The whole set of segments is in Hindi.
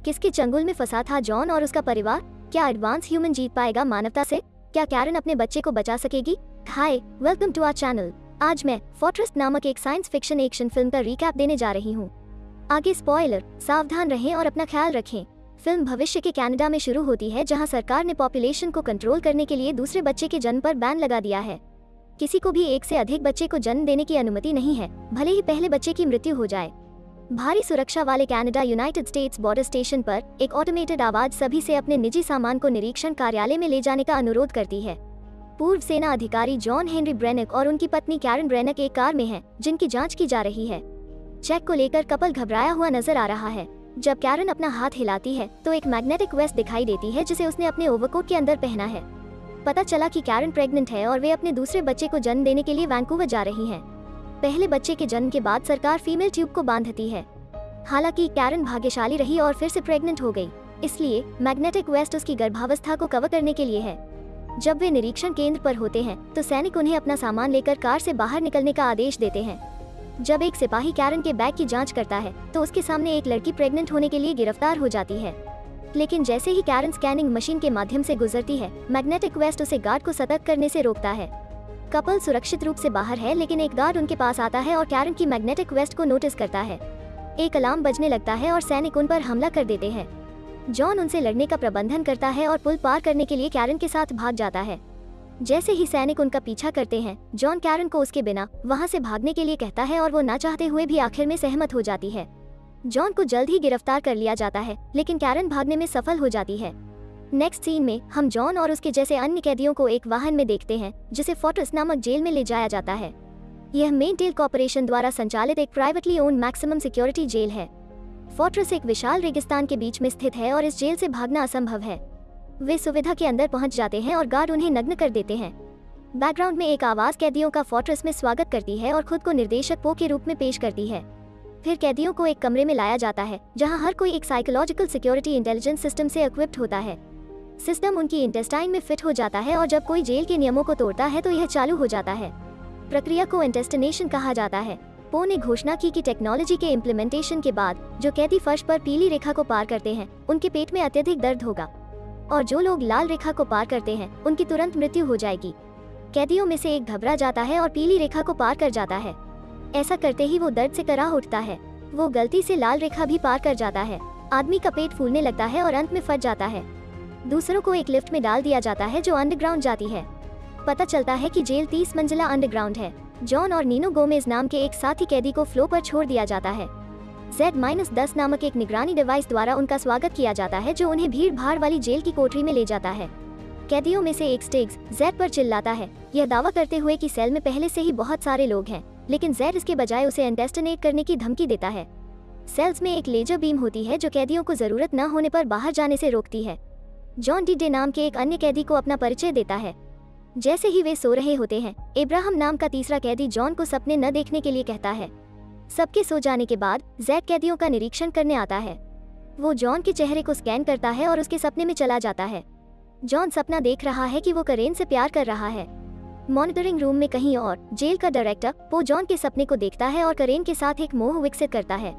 किसके चंगुल में फंसा था जॉन और उसका परिवार? क्या एडवांस ह्यूमन जीत पाएगा मानवता से? क्या कैरन अपने बच्चे को बचा सकेगी? हाय, वेलकम टू आवर चैनल। आज मैं फोर्ट्रेस नामक एक साइंस फिक्शन एक्शन फिल्म का रिकैप देने जा रही हूँ। आगे स्पॉइलर, सावधान रहें और अपना ख्याल रखें। फिल्म भविष्य के कनाडा में शुरू होती है, जहाँ सरकार ने पॉपुलेशन को कंट्रोल करने के लिए दूसरे बच्चे के जन्म पर बैन लगा दिया है। किसी को भी एक से अधिक बच्चे को जन्म देने की अनुमति नहीं है, भले ही पहले बच्चे की मृत्यु हो जाए। भारी सुरक्षा वाले Canada United states border station पर एक ऑटोमेटेड आवाज सभी से अपने निजी सामान को निरीक्षण कार्यालय में ले जाने का अनुरोध करती है। पूर्व सेना अधिकारी जॉन हेनरी ब्रेनक और उनकी पत्नी कैरन ब्रेनक एक कार में हैं, जिनकी जांच की जा रही है। चेक को लेकर कपल घबराया हुआ नजर आ रहा है। जब कैरन अपना हाथ हिलाती है तो एक मैग्नेटिक वेस्ट दिखाई देती है, जिसे उसने अपने ओवरकोट के अंदर पहना है। पता चला कि कैरन प्रेग्नेंट है और वे अपने दूसरे बच्चे को जन्म देने के लिए वैंकूवर जा रही हैं। पहले बच्चे के जन्म के बाद सरकार फीमेल ट्यूब को बांधती है। हालांकि कैरन भाग्यशाली रही और फिर से प्रेग्नेंट हो गई, इसलिए मैग्नेटिक वेस्ट उसकी गर्भावस्था को कवर करने के लिए है। जब वे निरीक्षण केंद्र पर होते हैं तो सैनिक उन्हें अपना सामान लेकर कार से बाहर निकलने का आदेश देते हैं। जब एक सिपाही कैरन के बैग की जांच करता है तो उसके सामने एक लड़की प्रेग्नेंट होने के लिए गिरफ्तार हो जाती है। लेकिन जैसे ही कैरन स्कैनिंग मशीन के माध्यम से गुजरती है, मैग्नेटिक वेस्ट उसे गार्ड को सतर्क करने से रोकता है। कपल सुरक्षित रूप से बाहर है, लेकिन एक गार्ड उनके पास आता है और कैरन की मैग्नेटिक वेस्ट को नोटिस करता है। एक अलार्म बजने लगता है और सैनिक उन पर हमला कर देते हैं। जॉन उनसे लड़ने का प्रबंधन करता है और पुल पार करने के लिए कैरन के साथ भाग जाता है। जैसे ही सैनिक उनका पीछा करते हैं, जॉन कैरन को उसके बिना वहां से भागने के लिए कहता है और वो ना चाहते हुए भी आखिर में सहमत हो जाती है। जॉन को जल्द ही गिरफ्तार कर लिया जाता है, लेकिन कैरन भागने में सफल हो जाती है। नेक्स्ट सीन में हम जॉन और उसके जैसे अन्य कैदियों को एक वाहन में देखते हैं, जिसे फोर्ट्रेस नामक जेल में ले जाया जाता है। यह मेनटेल कॉर्पोरेशन द्वारा संचालित एक privately owned maximum security jail है। फोर्ट्रेस एक विशाल रेगिस्तान के बीच में स्थित है और इस जेल से भागना असंभव है। वे सुविधा के अंदर पहुंच जाते हैं और गार्ड उन्हें नग्न कर देते हैं। बैकग्राउंड में एक आवाज कैदियों का फोर्ट्रेस में स्वागत करती है और खुद को निर्देशक पो के रूप में पेश करती है। फिर कैदियों को एक कमरे में लाया जाता है, जहां हर कोई एक साइकोलॉजिकल सिक्योरिटी इंटेलिजेंस सिस्टम से इक्विप्ड होता है। सिस्टम उनकी इंटेस्टाइन में फिट हो जाता है और जब कोई जेल के नियमों को तोड़ता है तो यह चालू हो जाता है। प्रक्रिया को इंटेस्टिनेशन कहा जाता है। पो ने घोषणा की कि टेक्नोलॉजी के इम्प्लीमेंटेशन के बाद जो कैदी फर्श पर पीली रेखा को पार करते हैं, उनके पेट में अत्यधिक दर्द होगा, और जो लोग लाल रेखा को पार करते हैं, उनकी तुरंत मृत्यु हो जाएगी। कैदियों में से एक घबरा जाता है और पीली रेखा को पार कर जाता है। ऐसा करते ही वो दर्द से कराह उठता है। वो गलती से लाल रेखा भी पार कर जाता है। आदमी का पेट फूलने लगता है और अंत में फट जाता है। दूसरों को एक लिफ्ट में डाल दिया जाता है जो अंडरग्राउंड जाती है। पता चलता है कि जेल 30 मंजिला अंडरग्राउंड है। जॉन और नीनो गोमेज नाम के एक साथी कैदी को फ्लो पर छोड़ दिया जाता है। Z-10 नामक एक निगरानी डिवाइस द्वारा उनका स्वागत किया जाता है, जो उन्हें भीड़ भाड़ वाली जेल की कोठरी में ले जाता है। कैदियों में से एक स्टिग्स जेड पर चिल्लाता है, यह दावा करते हुए कि सेल में पहले से ही बहुत सारे लोग हैं, लेकिन जेड इसके बजाय उसे इंटेस्टिनेट करने की धमकी देता है। सेल्स में एक लेजर बीम होती है जो कैदियों को जरूरत न होने पर बाहर जाने से रोकती है। जॉन डी डे नाम के एक अन्य कैदी को अपना परिचय देता है। जैसे ही वे सो रहे होते हैं, इब्राहिम नाम का तीसरा कैदी जॉन को सपने न देखने के लिए कहता है। सबके सो जाने के बाद जेड कैदियों का निरीक्षण करने आता है। वो जॉन के चेहरे को स्कैन करता है और उसके सपने में चला जाता है। जॉन सपना देख रहा है कि वो करेन से प्यार कर रहा है। मॉनिटरिंग रूम में कहीं और जेल का डायरेक्टर पो जॉन के सपने को देखता है और करेन के साथ एक मोह विकसित करता है।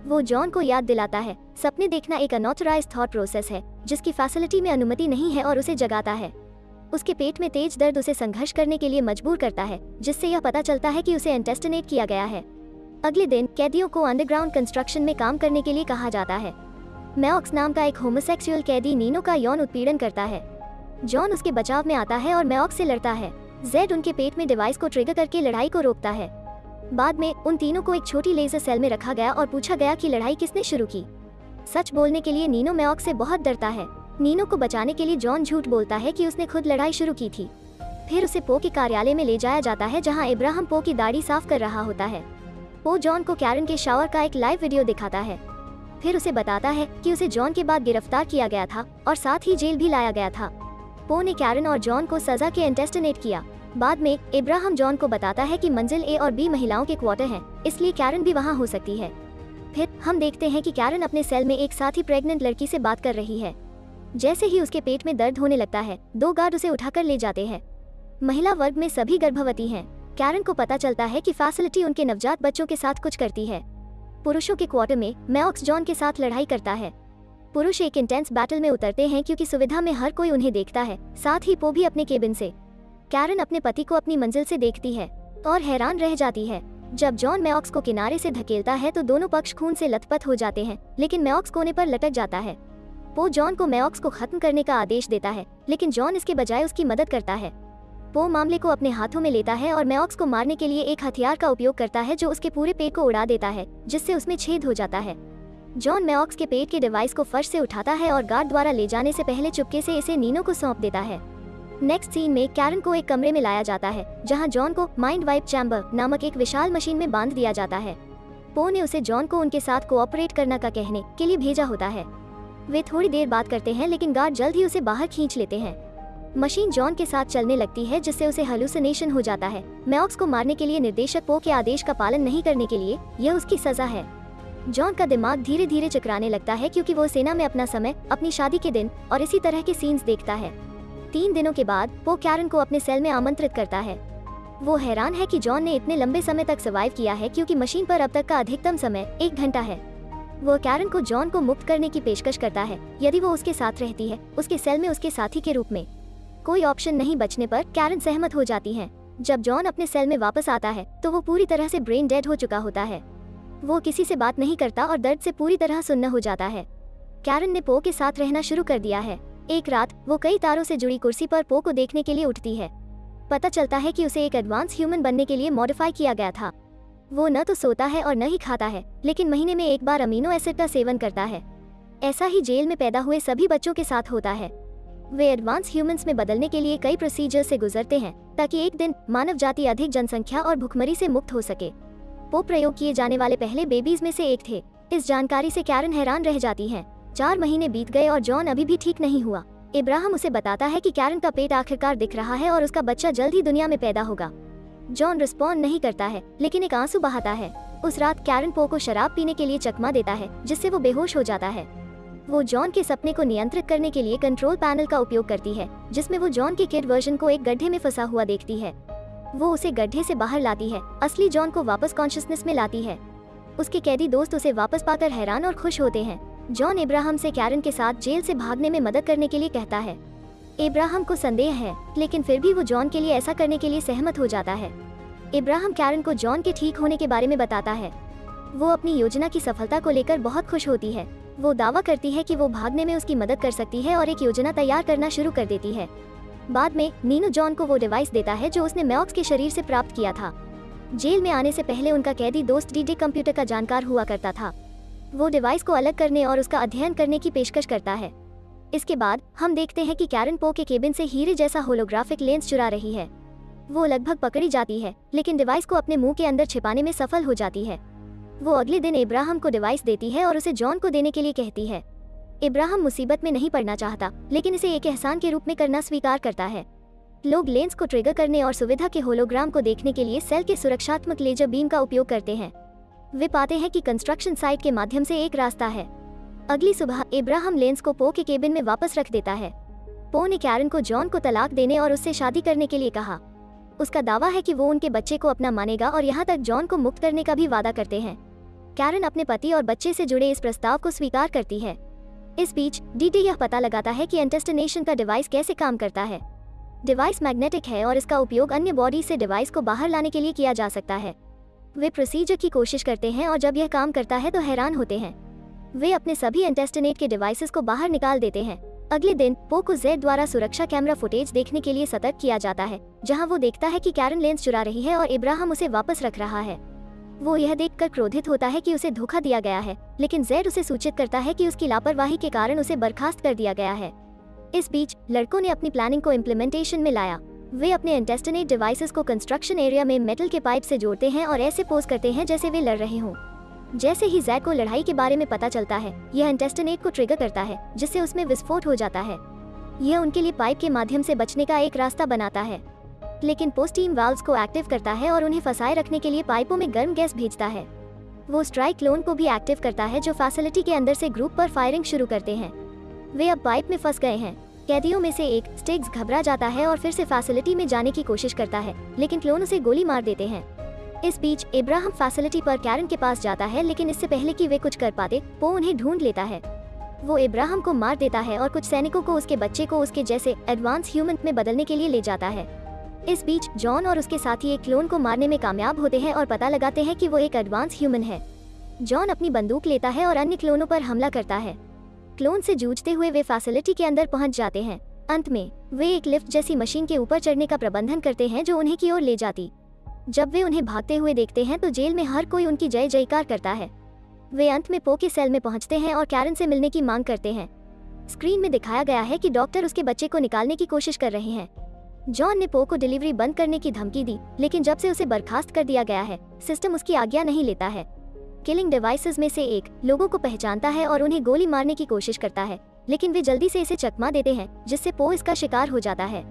वो जॉन को याद दिलाता है, सपने देखना एक अनऑथराइज्ड थॉट प्रोसेस है, जिसकी फैसिलिटी में अनुमति नहीं है, और उसे जगाता है। उसके पेट में तेज दर्द उसे संघर्ष करने के लिए मजबूर करता है, जिससे यह पता चलता है कि उसे इंटेस्टिनेट किया गया है। अगले दिन कैदियों को अंडरग्राउंड कंस्ट्रक्शन में काम करने के लिए कहा जाता है। मैओक्स नाम का एक होमोसेक्सुअल कैदी नीनो का यौन उत्पीड़न करता है। जॉन उसके बचाव में आता है और मैओक्स से लड़ता है। जेड उनके पेट में डिवाइस को ट्रिगर करके लड़ाई को रोकता है। बाद में उन तीनों को एक छोटी लेजर सेल में रखा गया और पूछा गया कि लड़ाई किसने शुरू की। सच बोलने के लिए नीनो मैओक्स से बहुत डरता है। नीनो को बचाने के लिए जॉन झूठ बोलता है कि उसने खुद लड़ाई शुरू की थी। फिर उसे पो के कार्यालय में ले जाया जाता है, जहां इब्राहिम पो की दाढ़ी साफ कर रहा होता है। पो जॉन को कैरन के शावर का एक लाइव वीडियो दिखाता है। फिर उसे बताता है कि उसे जॉन के बाद गिरफ्तार किया गया था और साथ ही जेल भी लाया गया था। पो ने कैरन और जॉन को सजा के इंटेस्टिनेट किया। बाद में इब्राहिम जॉन को बताता है कि मंजिल ए और बी महिलाओं के क्वार्टर हैं, इसलिए कैरन भी वहां हो सकती है। फिर हम देखते हैं कि कैरन अपने सेल में एक साथी प्रेग्नेंट लड़की से बात कर रही है। जैसे ही उसके पेट में दर्द होने लगता है, 2 गार्ड उसे उठाकर ले जाते हैं। महिला वर्ग में सभी गर्भवती हैं। कैरन को पता चलता है कि फैसिलिटी उनके नवजात बच्चों के साथ कुछ करती है। पुरुषों के क्वार्टर में मैओक्स जॉन के साथ लड़ाई करता है। पुरुष एक इंटेंस बैटल में उतरते हैं क्योंकि सुविधा में हर कोई उन्हें देखता है, साथ ही पो भी अपने केबिन से। कैरन अपने पति को अपनी मंजिल से देखती है और हैरान रह जाती है। जब जॉन मैक्स को किनारे से धकेलता है तो दोनों पक्ष खून से लथपथ हो जाते हैं, लेकिन मैक्स कोने पर लटक जाता है। पो जॉन को मैक्स को खत्म करने का आदेश देता है, लेकिन जॉन इसके बजाय उसकी मदद करता है। पो मामले को अपने हाथों में लेता है और मैक्स को मारने के लिए एक हथियार का उपयोग करता है जो उसके पूरे पेट को उड़ा देता है, जिससे उसमें छेद हो जाता है। जॉन मैक्स के पेट के डिवाइस को फर्श से उठाता है और गार्ड द्वारा ले जाने से पहले चुपके से इसे नीनो को सौंप देता है। नेक्स्ट सीन में कैरन को एक कमरे में लाया जाता है, जहां जॉन को माइंड वाइप चैम्बर नामक एक विशाल मशीन में बांध दिया जाता है। पो ने उसे जॉन को उनके साथ कोऑपरेट करना का कहने के लिए भेजा होता है। वे थोड़ी देर बात करते हैं, लेकिन गार्ड जल्द ही उसे बाहर खींच लेते हैं। मशीन जॉन के साथ चलने लगती है, जिससे उसे हेलुसिनेशन हो जाता है। मैक्स को मारने के लिए निर्देशक पो के आदेश का पालन नहीं करने के लिए यह उसकी सजा है। जॉन का दिमाग धीरे धीरे चकराने लगता है क्योंकि वो सेना में अपना समय, अपनी शादी के दिन और इसी तरह के सीन्स देखता है। 3 दिनों के बाद पो कैरन को अपने सेल में आमंत्रित करता है। वो हैरान है कि जॉन ने इतने लंबे समय तक सर्वाइव किया है, क्योंकि मशीन पर अब तक का अधिकतम समय 1 घंटा है। वो कैरन को जॉन को मुक्त करने की पेशकश करता है यदि वो उसके साथ रहती है, उसके सेल में उसके साथी के रूप में। कोई ऑप्शन नहीं बचने पर कैरन सहमत हो जाती है। जब जॉन अपने सेल में वापस आता है तो वो पूरी तरह से ब्रेन डेड हो चुका होता है। वो किसी से बात नहीं करता और दर्द से पूरी तरह सुन्न हो जाता है। कैरन ने पो के साथ रहना शुरू कर दिया है। एक रात वो कई तारों से जुड़ी कुर्सी पर पो को देखने के लिए उठती है। पता चलता है कि उसे एक एडवांस ह्यूमन बनने के लिए मॉडिफाई किया गया था। वो न तो सोता है और न ही खाता है, लेकिन महीने में एक बार अमीनो एसिड का सेवन करता है। ऐसा ही जेल में पैदा हुए सभी बच्चों के साथ होता है। वे एडवांस ह्यूमंस में बदलने के लिए कई प्रोसीजर से गुजरते हैं ताकि एक दिन मानव जाति अधिक जनसंख्या और भुखमरी से मुक्त हो सके। पो प्रयोग किए जाने वाले पहले बेबीज में से एक थे। इस जानकारी से कैरन हैरान रह जाती है। 4 महीने बीत गए और जॉन अभी भी ठीक नहीं हुआ। इब्राहिम उसे बताता है कि कैरन का पेट आखिरकार दिख रहा है और उसका बच्चा जल्द ही दुनिया में पैदा होगा। जॉन रिस्पॉन्ड नहीं करता है, लेकिन एक आंसू बहाता है। उस रात कैरन पो को शराब पीने के लिए चकमा देता है, जिससे वो बेहोश हो जाता है। वो जॉन के सपने को नियंत्रित करने के लिए कंट्रोल पैनल का उपयोग करती है, जिसमें वो जॉन के किड वर्जन को एक गड्ढे में फंसा हुआ देखती है। वो उसे गड्ढे से बाहर लाती है, असली जॉन को वापस कॉन्शियसनेस में लाती है। उसके कैदी दोस्त उसे वापस पाकर हैरान और खुश होते हैं। जॉन इब्राहिम से कैरन के साथ जेल से भागने में मदद करने के लिए कहता है। इब्राहिम को संदेह है, लेकिन फिर भी वो जॉन के लिए ऐसा करने के लिए सहमत हो जाता है। इब्राहिम कैरन को जॉन के ठीक होने के बारे में बताता है। वो अपनी योजना की सफलता को लेकर बहुत खुश होती है। वो दावा करती है कि वो भागने में उसकी मदद कर सकती है और एक योजना तैयार करना शुरू कर देती है। बाद में नीनो जॉन को वो डिवाइस देता है जो उसने मैक्स के शरीर से प्राप्त किया था। जेल में आने से पहले उनका कैदी दोस्त डीडे कंप्यूटर का जानकार हुआ करता था। वो डिवाइस को अलग करने और उसका अध्ययन करने की पेशकश करता है। इसके बाद हम देखते हैं कि कैरन पो के केबिन से हीरे जैसा होलोग्राफिक लेंस चुरा रही है। वो लगभग पकड़ी जाती है, लेकिन डिवाइस को अपने मुंह के अंदर छिपाने में सफल हो जाती है। वो अगले दिन इब्राहिम को डिवाइस देती है और उसे जॉन को देने के लिए कहती है। इब्राहिम मुसीबत में नहीं पड़ना चाहता, लेकिन इसे एक एहसान के रूप में करना स्वीकार करता है। लोग लेंस को ट्रिगर करने और सुविधा के होलोग्राम को देखने के लिए सेल के सुरक्षात्मक लेजर बीम का उपयोग करते हैं। वे पाते हैं कि कंस्ट्रक्शन साइट के माध्यम से एक रास्ता है। अगली सुबह इब्राहिम लेंस को पो के केबिन में वापस रख देता है। पो ने कैरन को जॉन को तलाक देने और उससे शादी करने के लिए कहा। उसका दावा है कि वो उनके बच्चे को अपना मानेगा और यहाँ तक जॉन को मुक्त करने का भी वादा करते हैं। कैरन अपने पति और बच्चे से जुड़े इस प्रस्ताव को स्वीकार करती है। इस बीच डीडी यह पता लगाता है कि इंटेस्टिनेशन का डिवाइस कैसे काम करता है। डिवाइस मैग्नेटिक है और इसका उपयोग अन्य बॉडी से डिवाइस को बाहर लाने के लिए किया जा सकता है। वे प्रोसीजर की कोशिश करते हैं और जब यह काम करता है तो हैरान होते हैं। वे अपने सभी इंटेस्टिनेट के डिवाइसेस को बाहर निकाल देते हैं। अगले दिन पो को जेड द्वारा सुरक्षा कैमरा फुटेज देखने के लिए सतर्क किया जाता है, जहां वो देखता है कि कैरन लेंस चुरा रही है और इब्राहिम उसे वापस रख रहा है। वो यह देखकर क्रोधित होता है कि उसे धोखा दिया गया है, लेकिन जेड उसे सूचित करता है कि उसकी लापरवाही के कारण उसे बर्खास्त कर दिया गया है। इस बीच लड़कों ने अपनी प्लानिंग को इम्प्लीमेंटेशन में लाया। वे अपने इंटेस्टिनेट डिवाइसेस को कंस्ट्रक्शन एरिया में मेटल के पाइप से जोड़ते हैं और ऐसे पोज करते हैं जैसे वे लड़ रहे हों। जैसे ही जैक को लड़ाई के बारे में पता चलता है, यह इंटेस्टिनेट को ट्रिगर करता है, जिससे उसमें विस्फोट हो जाता है। यह उनके लिए पाइप के माध्यम से बचने का एक रास्ता बनाता है, लेकिन पोस्टीम वाल्व्स को एक्टिव करता है और उन्हें फंसाए रखने के लिए पाइपों में गर्म गैस भेजता है। वो स्ट्राइक क्लोन को भी एक्टिव करता है, जो फैसिलिटी के अंदर से ग्रुप पर फायरिंग शुरू करते हैं। वे अब पाइप में फंस गए हैं। कैदियों में से एक स्टिग्स घबरा जाता है और फिर से फैसिलिटी में जाने की कोशिश करता है, लेकिन क्लोन उसे गोली मार देते हैं। इस बीच इब्राहिम फैसिलिटी पर कैरन के पास जाता है, लेकिन इससे पहले कि वे कुछ कर पाते, पो उन्हें ढूंढ लेता है। वो इब्राहिम को मार देता है और कुछ सैनिकों को उसके बच्चे को उसके जैसे एडवांस ह्यूमन में बदलने के लिए ले जाता है। इस बीच जॉन और उसके साथी एक क्लोन को मारने में कामयाब होते हैं और पता लगाते हैं कि वो एक एडवांस ह्यूमन है। जॉन अपनी बंदूक लेता है और अन्य क्लोनों पर हमला करता है। क्लोन से जूझते हुए वे फैसिलिटी के अंदर पहुंच जाते हैं। अंत में वे एक लिफ्ट जैसी मशीन के ऊपर चढ़ने का प्रबंधन करते हैं जो उन्हें की ओर ले जाती। जब वे उन्हें भागते हुए देखते हैं तो जेल में हर कोई उनकी जय जयकार करता है। वे अंत में पो के सेल में पहुंचते हैं और कैरन से मिलने की मांग करते हैं। स्क्रीन में दिखाया गया है कि डॉक्टर उसके बच्चे को निकालने की कोशिश कर रहे हैं। जॉन ने पो को डिलीवरी बंद करने की धमकी दी, लेकिन जब से उसे बर्खास्त कर दिया गया है, सिस्टम उसकी आज्ञा नहीं लेता है। किलिंग डिवाइसेस में से एक लोगों को पहचानता है और उन्हें गोली मारने की कोशिश करता है, लेकिन वे जल्दी से इसे चकमा देते हैं, जिससे पो इसका शिकार हो जाता है।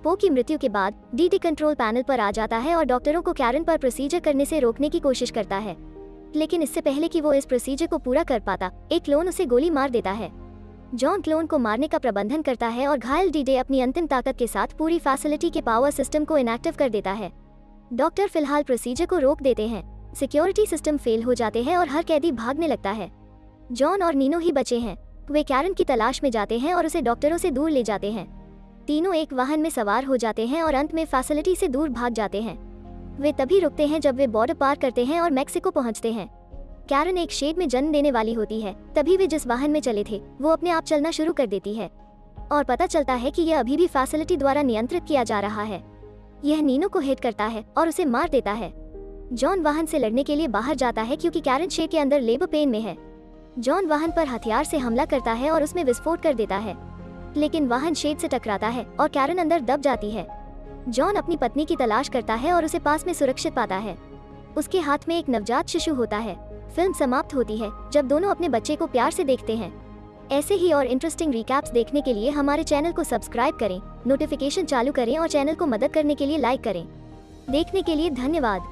पो की मृत्यु के बाद डीडी कंट्रोल पैनल पर आ जाता है और डॉक्टरों को कैरन पर प्रोसीजर करने से रोकने की कोशिश करता है, लेकिन इससे पहले कि वो इस प्रोसीजर को पूरा कर पाता, एक क्लोन उसे गोली मार देता है। जॉन क्लोन को मारने का प्रबंधन करता है और घायल डीडे अपनी अंतिम ताकत के साथ पूरी फैसिलिटी के पावर सिस्टम को इनएक्टिव कर देता है। डॉक्टर फिलहाल प्रोसीजर को रोक देते हैं। सिक्योरिटी सिस्टम फेल हो जाते हैं और हर कैदी भागने लगता है। जॉन और नीनो ही बचे हैं। वे कैरन की तलाश में जाते हैं और उसे डॉक्टरों से दूर ले जाते हैं। तीनों एक वाहन में सवार हो जाते हैं और अंत में फैसिलिटी से दूर भाग जाते हैं। वे तभी रुकते हैं जब वे बॉर्डर पार करते हैं और मैक्सिको पहुंचते हैं। कैरन एक शेड में जन्म देने वाली होती है। तभी वे जिस वाहन में चले थे वो अपने आप चलना शुरू कर देती है और पता चलता है कि यह अभी भी फैसिलिटी द्वारा नियंत्रित किया जा रहा है। यह नीनो को हिट करता है और उसे मार देता है। जॉन वाहन से लड़ने के लिए बाहर जाता है क्योंकि कैरन शेड के अंदर लेबर पेन में है। जॉन वाहन पर हथियार से हमला करता है और उसमें विस्फोट कर देता है, लेकिन वाहन शेड से टकराता है और कैरन अंदर दब जाती है। जॉन अपनी पत्नी की तलाश करता है और उसे पास में सुरक्षित पाता है। उसके हाथ में एक नवजात शिशु होता है। फिल्म समाप्त होती है जब दोनों अपने बच्चे को प्यार से देखते हैं। ऐसे ही और इंटरेस्टिंग रिकैप्स देखने के लिए हमारे चैनल को सब्सक्राइब करें, नोटिफिकेशन चालू करें और चैनल को मदद करने के लिए लाइक करें। देखने के लिए धन्यवाद।